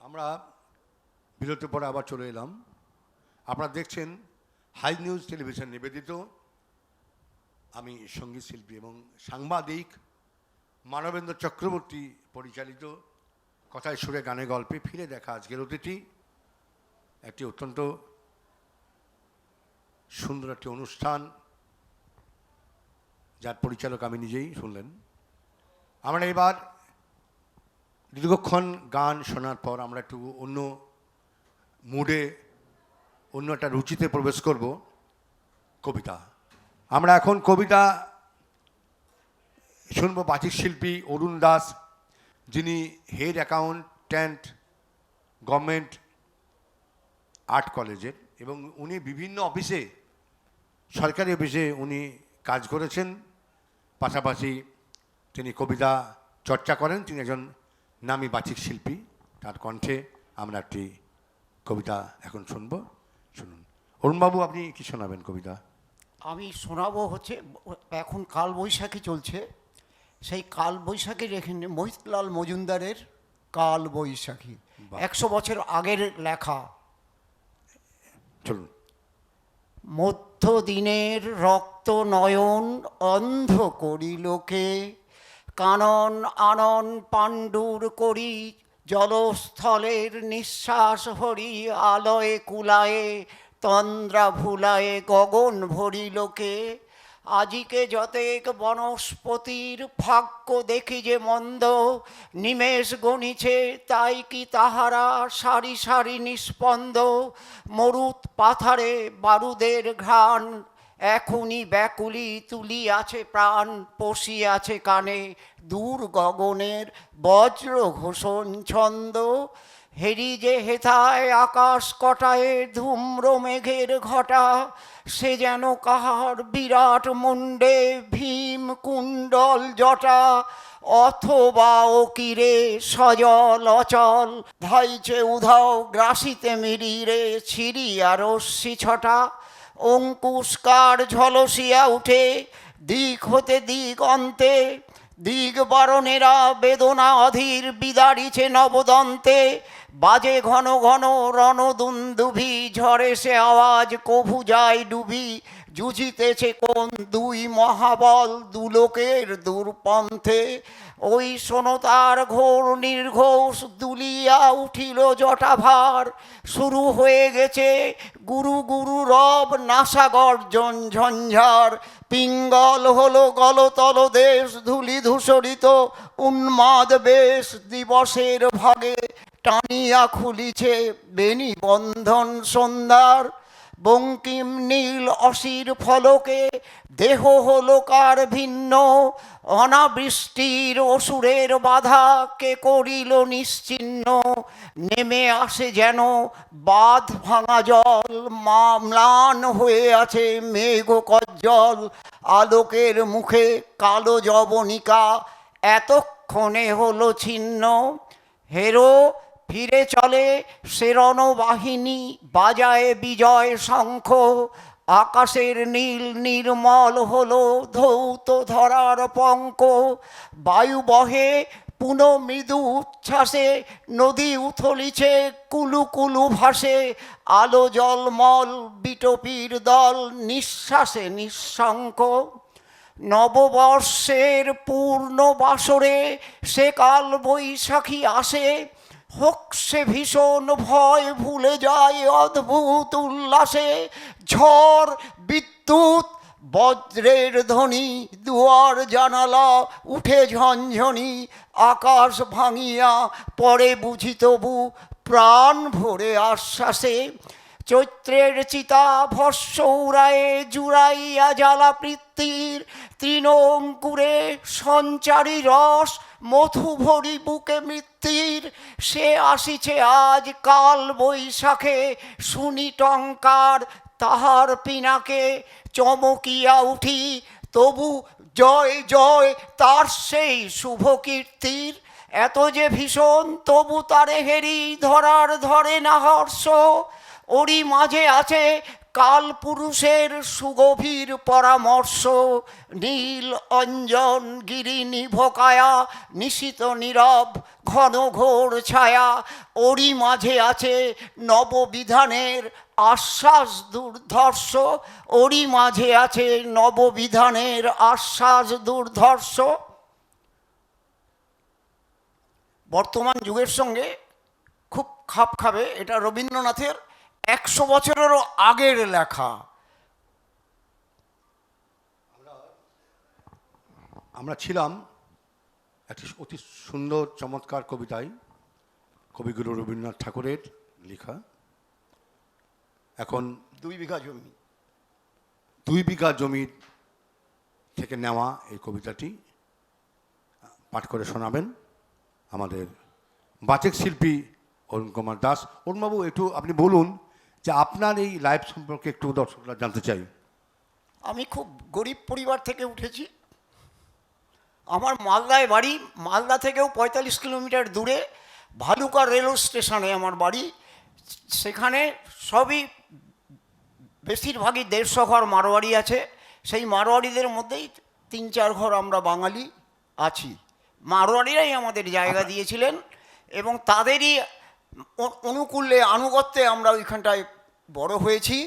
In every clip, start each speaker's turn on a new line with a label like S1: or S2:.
S1: আমরা বিরতির পরে আবার চলে এলাম। আপনারা দেখছেন হাই নিউজ টেলিভিশন নিবেদিত। আমি সঙ্গীত শিল্পী এবং সাংবাদিক মানবেন্দ্র চক্রবর্তী পরিচালিত কথায় সুরে গানে গল্পে ফিরে দেখা আজকের অতিথি একটি অত্যন্ত সুন্দর একটি অনুষ্ঠান, যার পরিচালক আমি নিজেই শুনলেন। আমরা এবার দীর্ঘক্ষণ গান শোনার পর আমরা একটু অন্য মুডে, অন্য একটা রুচিতে প্রবেশ করব। কবিতা, আমরা এখন কবিতা শুনব বাচিক শিল্পী অরুণ দাস, যিনি হেড অ্যাকাউন্ট্যান্ট গভর্নমেন্ট আর্ট কলেজের, এবং উনি বিভিন্ন অফিসে, সরকারি অফিসে উনি কাজ করেছেন। পাশাপাশি তিনি কবিতা চর্চা করেন। তিনি একজন নামী বাচিক শিল্পী। তার কণ্ঠে আমরা একটি কবিতা এখন শুনব। শুনুন অরুণবাবু, আপনি কি শোনাবেন কবিতা?
S2: আমি শোনাবো হচ্ছে, এখন কালবৈশাখী চলছে, সেই কালবৈশাখীর এখানে মহিতলাল মজুমদারের কালবৈশাখী, 100 বছর আগের লেখা।
S1: চলুন।
S2: মধ্যদিনের রক্ত নয়ন অন্ধ করিলোকে, কানন আনন পাণ্ডুর করি জলস্থলের নিঃশ্বাস হরি, আলয়ে কুলায়ে তন্দ্রা ভুলায়ে গগন ভরিলোকে। আজিকে যতেক বনস্পতির ভাগ্য দেখি যে মন্দ, নিমেষ গণিছে তাই কি তাহারা সারি সারি নিস্পন্দ। মরুত পাথারে বারুদের ঘ্রাণ, এখনই ব্যাকুলি তুলি আছে প্রাণ, পশি আছে কানে দূর গগনের বজ্র ঘোষণ ছন্দ। হেরি যে হেথায় আকাশ কটায় ধূম্র মেঘের ঘটা, সে যেন কাহার বিরাট মুন্ডে ভীম কুণ্ডল জটা। অথবা ও কিরে সজল অচল, ধাইছে উধাও গ্রাসিতে মিরিরে ছিড়িয়া রশ্মি ছটা। অঙ্কুশকার ঝলসিয়া উঠে দিক হতে দিক অন্তে, দিক বারণেরা বেদনা অধীর বিদারিছে নবদন্তে। বাজে ঘন ঘন রণদুন্দুভি, ঝরে সে আওয়াজ কভু যায় ডুবি। জুঝিতেছে কোন দুই মহাবল দুলোকের দূরপন্থে, ওই শোনতার ঘোর নির্ঘোষ দুলিয়া উঠিল জটাভার। শুরু হয়ে গেছে গুরু গুরু রব নাসা গর্জন ঝঞ্ঝার। পিঙ্গল হলো গলতল দেশ ধূলি ধূসরিত উন্মাদ বেশ, দিবসের ভাগে টানিয়া খুলিছে বেনি বন্ধন সন্ধ্যার। বঙ্কিম নীল অসির ফলকে দেহ হলো কার ভিন্ন, অনাবৃষ্টির অসুরের বাধা কে করিল নিশ্চিহ্ন। নেমে আসে যেন বাঁধ ভাঙা জল, ম্লান হয়ে আছে মেঘ কজ্জল। আলোকের মুখে কালো যবনিকা এতক্ষণে হলো ছিন্ন। হেরো ফিরে চলে সে রণবাহিনী, বাজায় বিজয় শঙ্খ। আকাশের নীল নির্মল হলো ধৌত ধরার পঙ্ক। বায়ু বহে পুন মৃদু উচ্ছ্বাসে, নদী উথলিছে কুলু কুলু ভাসে। আলো জলমল বিটপির দল নিঃশ্বাসে নিঃশঙ্ক। নববর্ষের পূর্ণ বাসরে সে কাল বৈশাখী আসে, হোক সে ভীষণ ভয় ভুলে যায় অদ্ভুত উল্লাসে। ঝড় বিদ্যুৎ বজ্রের ধ্বনি, দুয়ার জানালা উঠে ঝনঝনি। আকাশ ভাঙিয়া পরে বুঝি তবু প্রাণ ভরে আশ্বাসে। চৈত্রের চিতা ভস্য উড়ায়ে জুড়াইয়া জ্বালা পৃথিবীর, তৃণঙ্কুরে সঞ্চারী রস মধু ভরি বুকে মৃত্যুর। সে আসিছে আজ কাল বৈশাখে, শুনি টঙ্কার তাহার পিনাকে। চমকিয়া উঠি তবু জয় জয় তার সেই শুভ কীর্তির। এত যে ভীষণ তবু তারে হেরি ধরার ধরে না হর্ষ। ওরই মাঝে আছে কালপুরুষের সুগভীর পরামর্শ, নীল অঞ্জন গিরি নিভকায়া, নিশিত নীরব ঘন ঘোর ছায়া, ওরই মাঝে আছে নববিধানের আশ্বাস দুর্ধর্ষ, ওরই মাঝে আছে নববিধানের আশ্বাস দুর্ধর্ষ। বর্তমান যুগের সঙ্গে খুব খাপ খাবে, এটা রবীন্দ্রনাথের 100 বছরেরও আগের লেখা।
S1: আমরা ছিলাম একটি অতি সুন্দর চমৎকার কবিতায়, কবিগুরু রবীন্দ্রনাথ ঠাকুরের লেখা। এখন
S2: 2 বিঘা জমি,
S1: 2 বিঘা জমির থেকে নেওয়া এই কবিতাটি পাঠ করে শোনাবেন আমাদের বাচিক শিল্পী অরুণ কুমার দাস। অরুণবাবু, একটু আপনি বলুন যে আপনার এই লাইফ সম্পর্কে একটু দর্শকরা জানতে চাই।
S2: আমি খুব গরিব পরিবার থেকে উঠেছি। আমার মালদায় বাড়ি, মালদা থেকেও 45 কিলোমিটার দূরে ভালুকা রেল স্টেশনে আমার বাড়ি। সেখানে সবই বেশিরভাগই 150 ঘর মারোয়ারি আছে। সেই মারোয়ারিদের মধ্যেই 3-4 ঘর আমরা বাঙালি আছি। মারোয়ারিরাই আমাদের জায়গা দিয়েছিলেন এবং তাদেরই অনুকূলে আনুগত্যে আমরা ওইখানটায় বড় হয়েছি।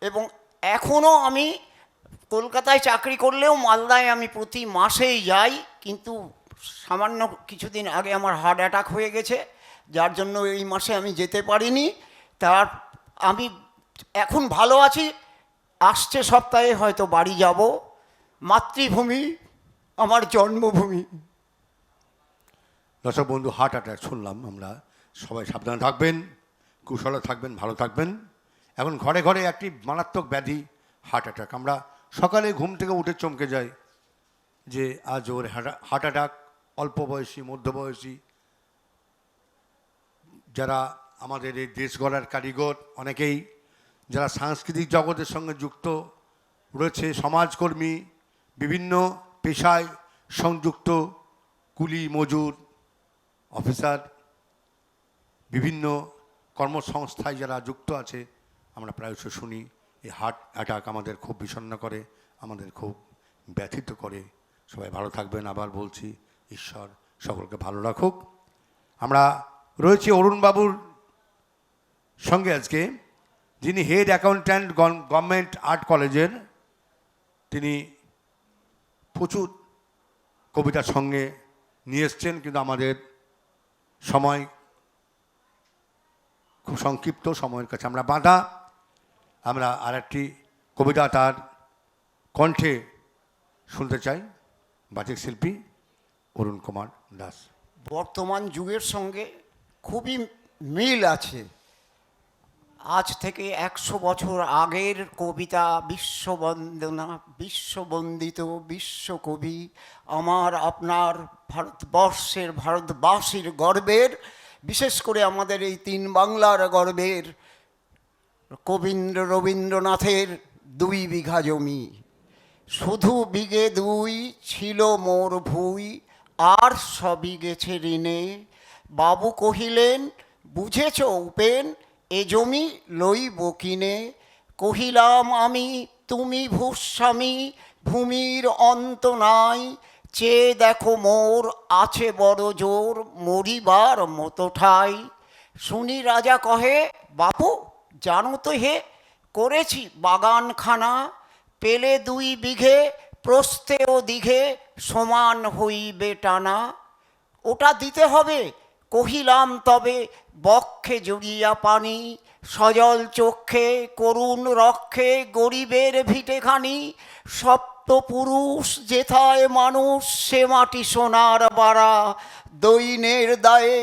S2: এবং এখনও আমি কলকাতায় চাকরি করলেও মালদায় আমি প্রতি মাসেই যাই, কিন্তু সামান্য কিছুদিন আগে আমার হার্ট অ্যাটাক হয়ে গেছে, যার জন্য এই মাসে আমি যেতে পারিনি। তার আমি এখন ভালো আছি, আসছে সপ্তাহে হয়তো বাড়ি যাব। মাতৃভূমি আমার জন্মভূমি।
S1: দর্শক বন্ধু, হার্ট অ্যাটাক শুনলাম আমরা, সবাই সাবধানে থাকবেন, কুশলে থাকবেন, ভালো থাকবেন। এখন ঘরে ঘরে একটি মারাত্মক ব্যাধি হার্ট অ্যাটাক। আমরা সকালে ঘুম থেকে উঠে চমকে যাই যে আজ ওর হার্ট অ্যাটাক। অল্প বয়সী, মধ্যবয়সী, যারা আমাদের এই দেশ গড়ার কারিগর অনেকেই, যারা সাংস্কৃতিক জগতের সঙ্গে যুক্ত রয়েছে, সমাজকর্মী, বিভিন্ন পেশায় সংযুক্ত, কুলি, মজুর, অফিসার, বিভিন্ন কর্মসংস্থায় যারা যুক্ত আছে, আমরা প্রায়শই শুনি এই হার্ট অ্যাটাক আমাদের খুব বিষণ্ণ করে, আমাদের খুব ব্যথিত করে। সবাই ভালো থাকবেন। আবার বলছি, ঈশ্বর সকলকে ভালো রাখুক। আমরা রয়েছি অরুণবাবুর সঙ্গে আজকে, যিনি হেড অ্যাকাউন্ট্যান্ট গভর্নমেন্ট আর্ট কলেজের। তিনি প্রচুর কবিতার সঙ্গে নিয়ে এসছেন, কিন্তু আমাদের সময় খুব সংক্ষিপ্ত, সময়ের কাছে আমরা বাঁধা। আমরা আর একটি কবিতা তার কণ্ঠে শুনতে চাই, বাচিক শিল্পী অরুণ কুমার দাস।
S2: বর্তমান যুগের সঙ্গে খুবই মিল আছে। আজ থেকে 100 বছর আগের কবিতা, বিশ্ববন্দনা, বিশ্ববন্দিত বিশ্বকবি, আমার আপনার ভারতবর্ষের, ভারতবাসীর গর্বের, বিশেষ করে আমাদের এই 3 বাংলার গর্বের রবীন্দ্রনাথের 2 বিঘা জমি। শুধু বিঘে 2 ছিল মোর ভুই, আর সবই গেছে ঋণে। বাবু কহিলেন, বুঝেছ উপেন, এ জমি লইব কিনে। কহিলাম আমি, তুমি ভূস্বামী, ভূমির অন্ত নাই। চেয়ে দেখো মোর আছে বড় জোর, মরিবার মতো ঠাই। শুনি রাজা কহে, বাপু জানো তো হে, করেছি বাগানখানা। পেলে 2 বিঘে, প্রস্থে ও দিঘে সমান হইবে টানা। ওটা দিতে হবে। কহিলাম তবে, বক্ষে জড়িয়া পানি, সজল চক্ষে করুণ রক্ষে গরিবের ভিটেখানি। সপ্তপুরুষ যেথায় মানুষ, সে মাটি সোনার বাড়া। দৈনের দায়ে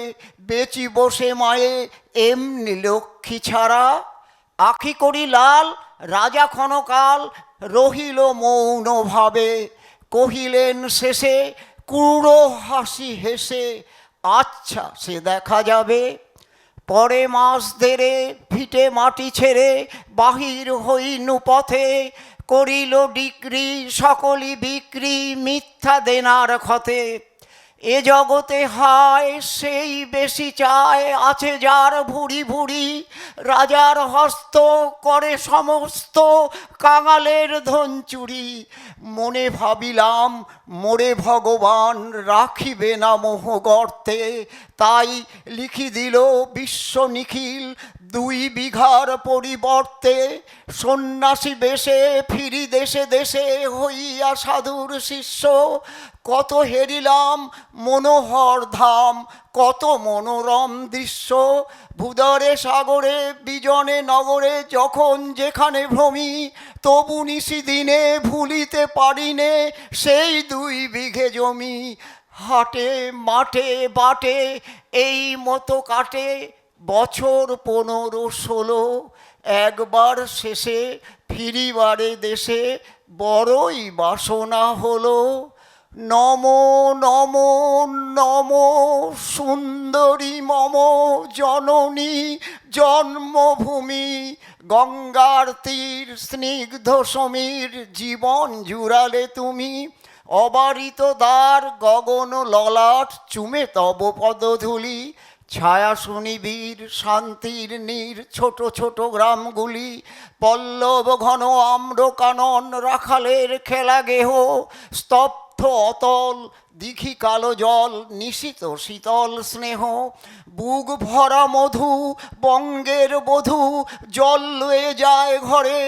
S2: বেচি বসে মায়ে, এমনি লক্ষ্মী ছাড়া। আখি করি লাল, রাজা ক্ষণকাল রহিল মৌনভাবে। কহিলেন শেষে ক্রূর হাসি হেসে, আচ্ছা সে দেখা যাবে। পরে মাস ধরে ভিটে মাটি ছেড়ে বাহির হইনু পথে। করিল ডিক্রি সকলই বিক্রি, মিথ্যা দেনার ক্ষতে। এ জগতে হায় সেই বেশি চায়, আছে যার ভুরি ভুরি, রাজার হস্ত করে সমস্ত কাঙালের ধন চুরি। মনে ভাবিলাম মোরে ভগবান রাখিবে না মোহ গর্তে, তাই লিখি দিল বিশ্ব নিখিল 2 বিঘার পরিবর্তে। সন্ন্যাসী বেশে ফিরি দেশে দেশে হইয়া সাধুর শিষ্য, কত হেরিলাম মনোহর ধাম কত মনোরম দৃশ্য। ভূদরে সাগরে বিজনে নগরে যখন যেখানে ভ্রমি, তবু নিশি দিনে ভুলিতে পারিনে সেই 2 বিঘে জমি। হাটে মাঠে বাটে এই মতো কাটে বছর 15-16, একবার শেষে ফিরিবারে দেশে বড়ই বাসনা হলো। নমো নমো নমো সুন্দরী মম জননী জন্মভূমি, গঙ্গার তীর স্নিগ্ধ সমীর জীবন জুড়ালে তুমি। অবারিত দ্বার গগন ললাট চুমে তব পদধূলি, ছায়া সুনিবিড় শান্তির নীর ছোট ছোট গ্রামগুলি। পল্লব ঘন আম্র কানন রাখালের খেলা গেহ, স্তব্ধ অতল দিঘি কালো জল নিশিত শীতল স্নেহ। বুক ভরা মধু বঙ্গের বধূ জল লয়ে যায় ঘরে,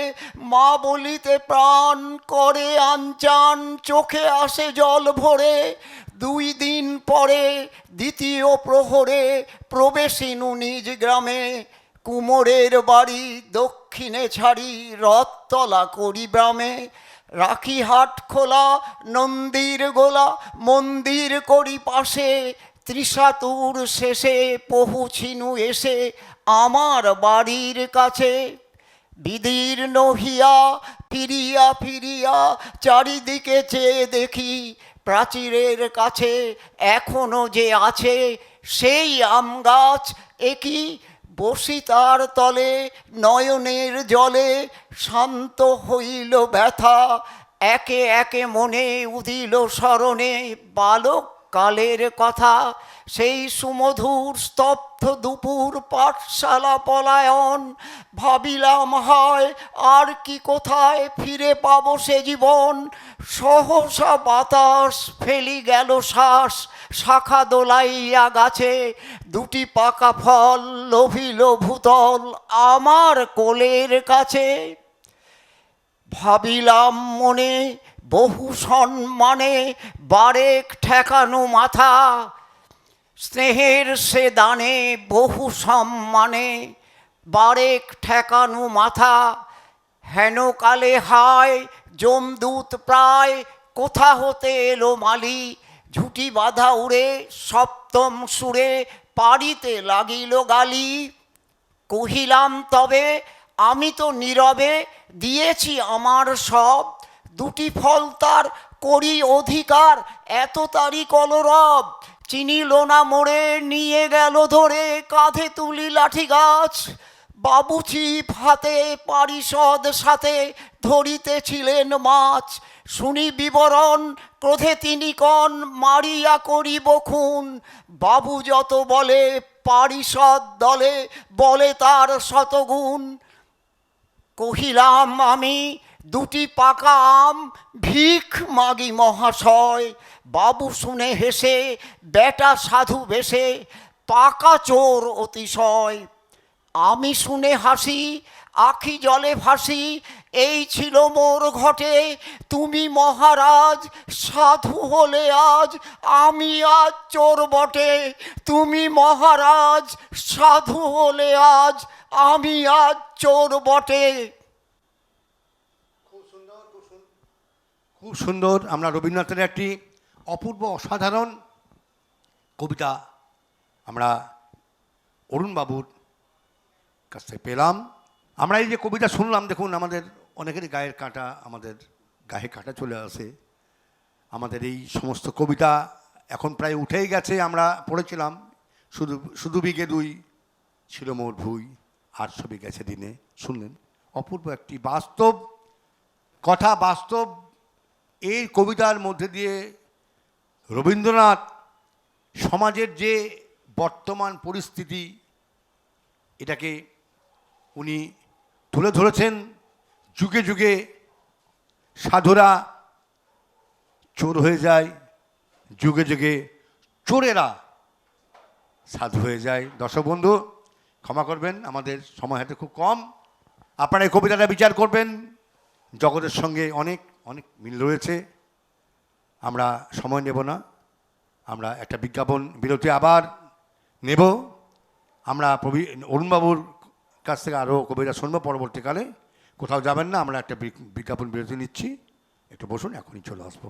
S2: মা বলিতে প্রাণ করে আনচান চোখে আসে জল ভরে। 2 দিন পরে দ্বিতীয় প্রহরে প্রবেশিনু নিজ গ্রামে, কুমোরের বাড়ি দক্ষিণে ছাড়ি রথতলা করি গ্রামে। রাখি হাট খোলা নন্দীর গোলা মন্দির করি পাশে, ত্রিশাতুর শেষে পহুছিনু এসে আমার বাড়ির কাছে। বিদীর্ণ হিয়া ফিরিয়া ফিরিয়া চারিদিকে চেয়ে দেখি, প্রাচীরের কাছে এখনো যে আছে সেই আম গাছ। একই বসি তার তলে নয়নের জলে শান্ত হইল ব্যথা, একে একে মনে উদিল স্মরণে বালক কালের কথা। সেই সুমধুর স্তব্ধ দুপুর পাঠশালা পলায়ন, ভাবিলাম হয় আর কি কোথায় ফিরে পাবো সে জীবন। সহসা বাতাস ফেলি গেল শ্বাস, শাখা দোলাইয়া গাছে 2টি পাকা ফল লোভিল ভূতল আমার কোলের কাছে। ভাবিলাম মনে বহু সম্মানে বারেক ঠেকানো মাথা, স্নেহের সে দানে বহু সম্মানে বারেক ঠেকানো মাথা। হেন কালে হায় যমদূত প্রায় কোথা হতে এলো মালি, ঝুটি বাঁধা উড়ে সপ্তম সুরে পারিতে লাগিল গালি। কহিলাম তবে আমি তো নীরবে দিয়েছি আমার সব, 2টি ফল তার করি অধিকার এত তারি কলরব। চিনিল না মোড়ে নিয়ে গেল ধরে কাঁধে তুলি লাঠি গাছ, বাবুচি হাতে পারিষদ সাথে ধরিতেছিলেন মাছ। শুনি বিবরণ ক্রোধে তিনি কন মারিয়া করিব খুন, বাবু যত বলে পারিষদ দলে বলে তার শতগুণ। কহিলাম আমি 2টি পাকা আম ভিখ মাগি মহাশয়, বাবু শুনে হেসে বেটা সাধু বেশে পাকা চোর অতিশয়। আমি শুনে হাসি আখি জলে ভাসি, এই ছিল মোর ঘটে। তুমি মহারাজ সাধু হলে আজ আমি আজ চোর বটে, তুমি মহারাজ সাধু হলে আজ আমি আজ চোর বটে।
S1: খুব সুন্দর। আমরা রবীন্দ্রনাথের একটি অপূর্ব অসাধারণ কবিতা আমরা অরুণবাবুর কাছ থেকে পেলাম। আমরা এই যে কবিতা শুনলাম, দেখুন আমাদের অনেকেরই গায়ের কাঁটা, আমাদের গায়ে কাঁটা চলে আসে। আমাদের এই সমস্ত কবিতা এখন প্রায় উঠেই গেছে। আমরা পড়েছিলাম শুধু বিঘে 2 ছিল মোর ভুই, 800 বিঘেছে দিনে। শুনলেন অপূর্ব একটি বাস্তব কথা, বাস্তব। এই কবিতার মধ্যে দিয়ে রবীন্দ্রনাথ সমাজের যে বর্তমান পরিস্থিতি এটাকে উনি তুলে ধরেছেন। যুগে যুগে সাধুরা চোর হয়ে যায়, যুগে যুগে চোরেরা সাধু হয়ে যায়। দর্শক বন্ধু ক্ষমা করবেন, আমাদের সময় হাতে খুব কম। আপনারা এই কবিতাটা বিচার করবেন, জগতের সঙ্গে অনেক অনেক মিল রয়েছে। আমরা সময় নেব না, আমরা একটা বিজ্ঞাপন বিরতি আবার নেব। আমরা অরুণবাবুর কাছ থেকে আরও কবিতা শুনবো পরবর্তীকালে। কোথাও যাবেন না, আমরা একটা বিজ্ঞাপন বিরতি নিচ্ছি, একটু বসুন, এখনই চলে আসবো।